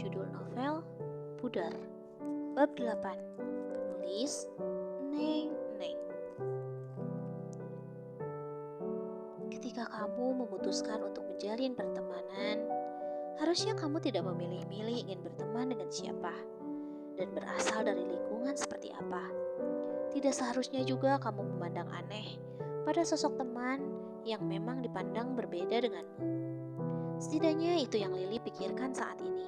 Judul novel Pudar, Bab 8. Penulis Neng Neng. Ketika kamu memutuskan untuk menjalin pertemanan, harusnya kamu tidak memilih-milih ingin berteman dengan siapa dan berasal dari lingkungan seperti apa. Tidak seharusnya juga kamu memandang aneh pada sosok teman yang memang dipandang berbeda denganmu. Setidaknya itu yang Lili pikirkan saat ini.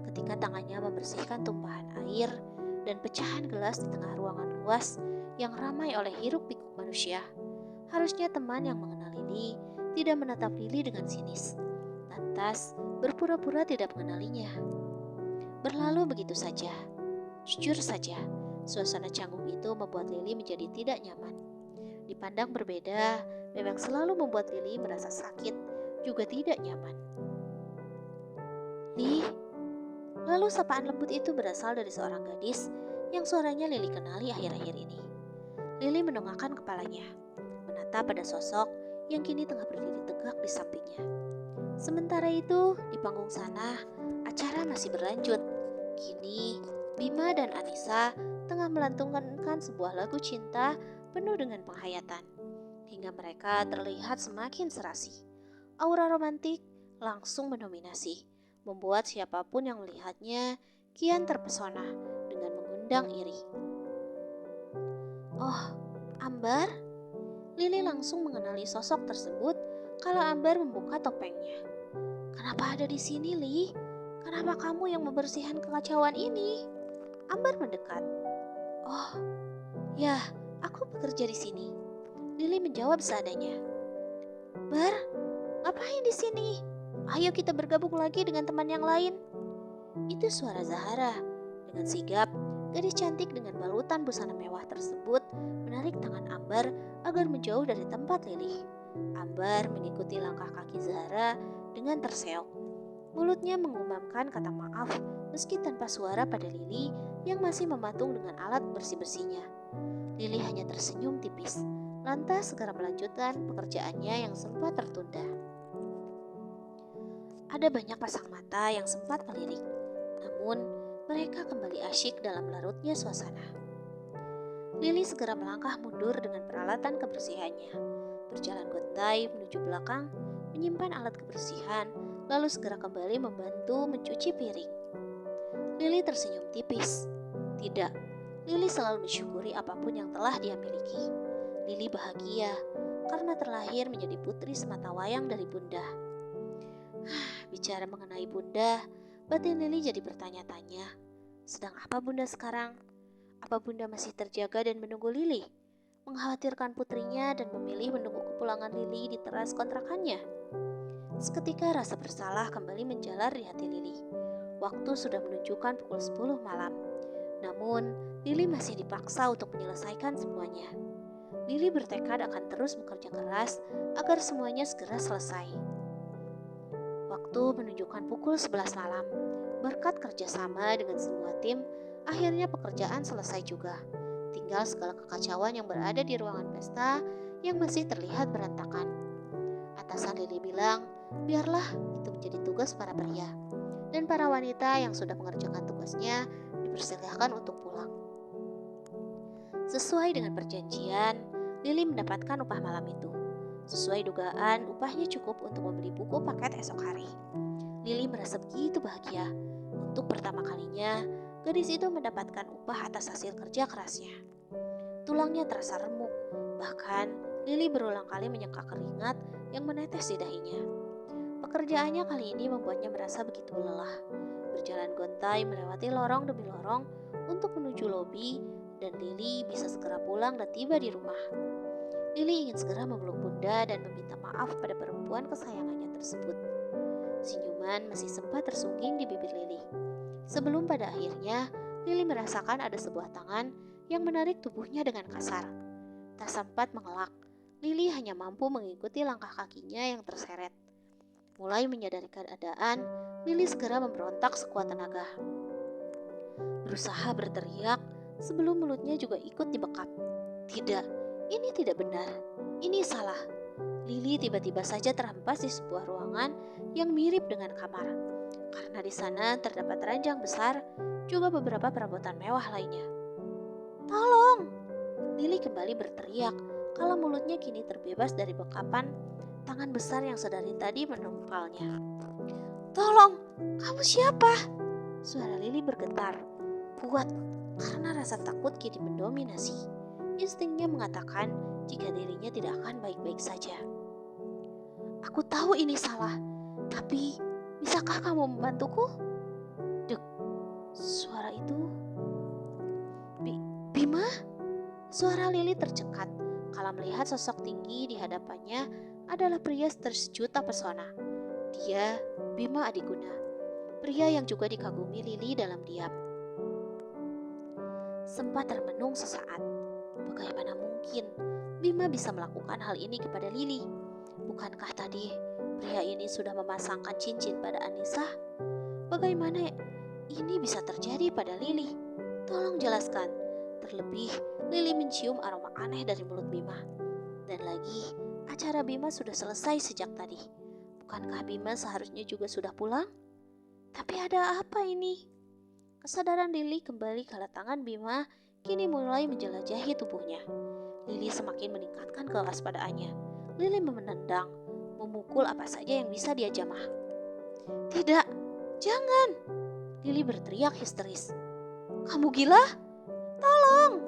Ketika tangannya membersihkan tumpahan air dan pecahan gelas di tengah ruangan luas yang ramai oleh hiruk-pikuk manusia, harusnya teman yang mengenal Lili tidak menatap Lili dengan sinis, lantas berpura-pura tidak mengenalinya. Berlalu begitu saja. Jujur saja, suasana canggung itu membuat Lili menjadi tidak nyaman. Dipandang berbeda, memang selalu membuat Lili merasa sakit, juga tidak nyaman. Li, lalu sapaan lembut itu berasal dari seorang gadis yang suaranya Lili kenali akhir-akhir ini. Lili mendongakkan kepalanya, menatap pada sosok yang kini tengah berdiri tegak di sampingnya. Sementara itu, di panggung sana, acara masih berlanjut. Kini, Bima dan Anissa tengah melantungkan sebuah lagu cinta penuh dengan penghayatan, hingga mereka terlihat semakin serasi. Aura romantik langsung mendominasi, membuat siapapun yang melihatnya kian terpesona dengan mengundang iri. Oh, Ambar? Lili langsung mengenali sosok tersebut kalau Ambar membuka topengnya. Kenapa ada di sini, Li? Kenapa kamu yang membersihkan kekacauan ini? Ambar mendekat. Oh, ya, aku bekerja di sini. Lili menjawab seadanya. Bar, ngapain di sini? Ayo kita bergabung lagi dengan teman yang lain. Itu suara Zahara. Dengan sigap, gadis cantik dengan balutan busana mewah tersebut menarik tangan Ambar agar menjauh dari tempat Lili. Ambar mengikuti langkah kaki Zahara dengan terseok. Mulutnya mengumamkan kata maaf meski tanpa suara pada Lili yang masih mematung dengan alat bersih-bersihnya. Lili hanya tersenyum tipis, lantas segera melanjutkan pekerjaannya yang sempat tertunda. Ada banyak pasang mata yang sempat melirik, namun mereka kembali asyik dalam larutnya suasana. Lili segera melangkah mundur dengan peralatan kebersihannya, berjalan gontai menuju belakang, menyimpan alat kebersihan, lalu segera kembali membantu mencuci piring. Lili tersenyum tipis. Tidak, Lili selalu mensyukuri apapun yang telah dia miliki. Lili bahagia karena terlahir menjadi putri sematawayang dari Bunda. Bicara mengenai Bunda, batin Lili jadi bertanya-tanya. Sedang apa Bunda sekarang? Apa Bunda masih terjaga dan menunggu Lili? Mengkhawatirkan putrinya dan memilih menunggu kepulangan Lili di teras kontrakannya? Seketika rasa bersalah kembali menjalar di hati Lili. Waktu sudah menunjukkan pukul 10 malam. Namun, Lili masih dipaksa untuk menyelesaikan semuanya. Lili bertekad akan terus bekerja keras agar semuanya segera selesai. Waktu menunjukkan pukul 11 malam. Berkat kerjasama dengan semua tim, akhirnya pekerjaan selesai juga. Tinggal segala kekacauan yang berada di ruangan pesta yang masih terlihat berantakan. Atasan Lili bilang, biarlah itu menjadi tugas para pria. Dan para wanita yang sudah mengerjakan tugasnya dipersilakan untuk pulang. Sesuai dengan perjanjian, Lili mendapatkan upah malam itu. Sesuai dugaan, upahnya cukup untuk membeli buku paket esok hari. Lili merasa begitu bahagia. Untuk pertama kalinya, gadis itu mendapatkan upah atas hasil kerja kerasnya. Tulangnya terasa remuk, bahkan Lili berulang kali menyeka keringat yang menetes di dahinya. Pekerjaannya kali ini membuatnya merasa begitu lelah. Berjalan gontai melewati lorong demi lorong untuk menuju lobi dan Lili bisa segera pulang dan tiba di rumah. Lili ingin segera memeluk Bunda dan meminta maaf pada perempuan kesayangannya tersebut. Senyuman masih sempat tersungging di bibir Lili. Sebelum pada akhirnya, Lili merasakan ada sebuah tangan yang menarik tubuhnya dengan kasar. Tak sempat mengelak, Lili hanya mampu mengikuti langkah kakinya yang terseret. Mulai menyadari keadaan, Lili segera memberontak sekuat tenaga. Berusaha berteriak sebelum mulutnya juga ikut dibekap. Tidak, ini tidak benar. Ini salah. Lili tiba-tiba saja terhempas di sebuah ruangan yang mirip dengan kamar. karena di sana terdapat ranjang besar, juga beberapa perabotan mewah lainnya. "Tolong!" Lily kembali berteriak kalau mulutnya kini terbebas dari bekapan tangan besar yang sedari tadi menumpalnya. "Tolong, kamu siapa?" Suara Lily bergetar, kuat karena rasa takut kini mendominasi. Instingnya mengatakan jika dirinya tidak akan baik-baik saja. "Aku tahu ini salah, tapi bisakah kamu membantuku?" Dek, suara itu... Bima? Suara Lily tercekat kala melihat sosok tinggi di hadapannya adalah pria tersejuta pesona. Dia Bima Adiguna, pria yang juga dikagumi Lily dalam diam. Sempat termenung sesaat. Bagaimana mungkin Bima bisa melakukan hal ini kepada Lily? Bukankah tadi pria ini sudah memasangkan cincin pada Anissa? Bagaimana ini bisa terjadi pada Lily? Tolong jelaskan. Terlebih, Lily mencium aroma aneh dari mulut Bima. Dan lagi, acara Bima sudah selesai sejak tadi. Bukankah Bima seharusnya juga sudah pulang? Tapi ada apa ini? Kesadaran Lily kembali kala tangan Bima kini mulai menjelajahi tubuhnya. Lily semakin meningkatkan kewaspadaannya. Lily menendang, memukul apa saja yang bisa dia jamah. "Tidak, jangan!" Lily berteriak histeris. "Kamu gila? Tolong!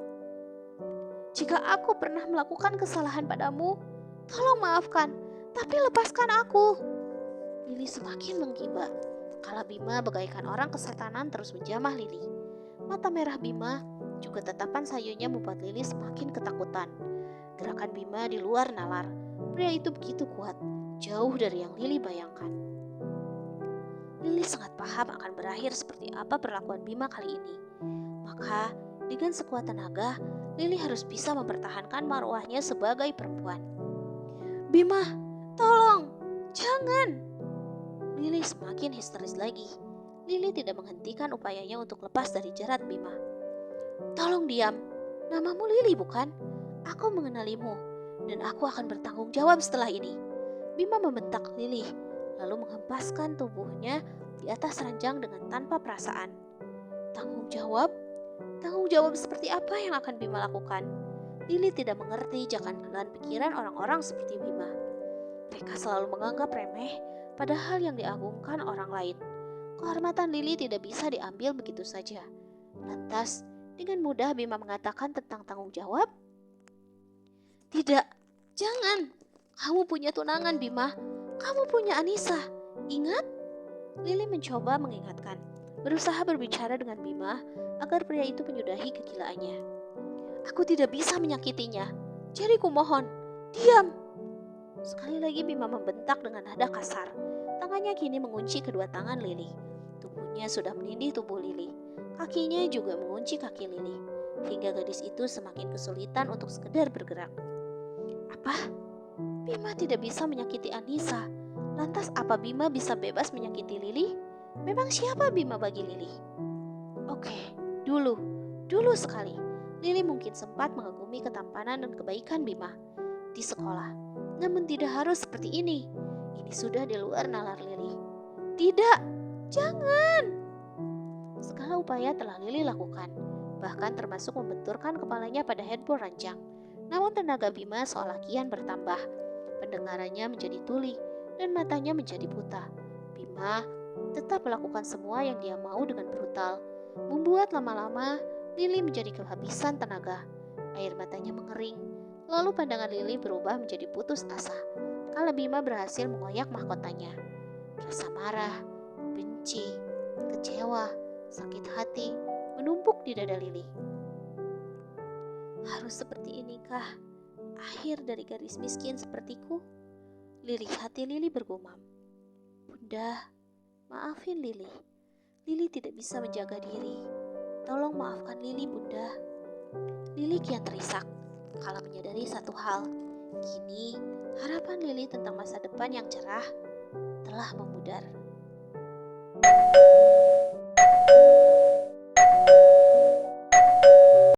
Jika aku pernah melakukan kesalahan padamu, tolong maafkan, tapi lepaskan aku." Lily semakin menggibah. Kala Bima bagaikan orang kesetanan terus menjamah Lily. Mata merah Bima juga tatapan sayunya membuat Lily semakin ketakutan. Gerakan Bima di luar nalar. Pria itu begitu kuat, jauh dari yang Lily bayangkan. Lily sangat paham akan berakhir seperti apa perlakuan Bima kali ini. Maka dengan sekuat tenaga, Lily harus bisa mempertahankan marwahnya sebagai perempuan. "Bima, tolong, jangan!" Lily semakin histeris lagi. Lily tidak menghentikan upayanya untuk lepas dari jerat Bima. "Tolong diam, namamu Lily bukan? Aku mengenalimu, dan aku akan bertanggung jawab setelah ini." Bima membentak Lily, lalu menghempaskan tubuhnya di atas ranjang dengan tanpa perasaan. Tanggung jawab? Tanggung jawab seperti apa yang akan Bima lakukan? Lily tidak mengerti jalan pikiran orang-orang seperti Bima. Mereka selalu menganggap remeh padahal yang diagungkan orang lain. Kehormatan Lily tidak bisa diambil begitu saja. Lantas, dengan mudah Bima mengatakan tentang tanggung jawab. "Tidak, jangan. Kamu punya tunangan, Bima. Kamu punya Anissa. Ingat?" Lily mencoba mengingatkan, berusaha berbicara dengan Bima agar pria itu menyudahi kegilaannya. "Aku tidak bisa menyakitinya. Jadi kumohon, diam." Sekali lagi Bima membentak dengan nada kasar. Tangannya kini mengunci kedua tangan Lily. Tubuhnya sudah menindih tubuh Lily. Kakinya juga mengunci kaki Lily. Hingga gadis itu semakin kesulitan untuk sekedar bergerak. Apa? Bima tidak bisa menyakiti Anissa. Lantas apa Bima bisa bebas menyakiti Lily? Memang siapa Bima bagi Lily? Oke, dulu sekali. Lily mungkin sempat mengagumi ketampanan dan kebaikan Bima di sekolah. Namun tidak harus seperti ini. Ini sudah di luar nalar Lily. "Tidak, jangan!" Segala upaya telah Lily lakukan, bahkan termasuk membenturkan kepalanya pada headboard ranjang. Namun tenaga Bima seolah kian bertambah. Pendengarannya menjadi tuli dan matanya menjadi buta. Bima tetap melakukan semua yang dia mau dengan brutal. Membuat lama-lama Lily menjadi kehabisan tenaga. Air matanya mengering. Lalu pandangan Lily berubah menjadi putus asa kala Bima berhasil mengoyak mahkotanya. Rasa marah, benci, kecewa, sakit hati menumpuk di dada Lily. Harus seperti inikah akhir dari gadis miskin sepertiku? Lirih hati Lily bergumam. Bunda, maafin Lily. Lily tidak bisa menjaga diri. Tolong maafkan Lily, Bunda. Lily kian terisak kala menyadari satu hal. Kini, harapan Lily tentang masa depan yang cerah telah memudar.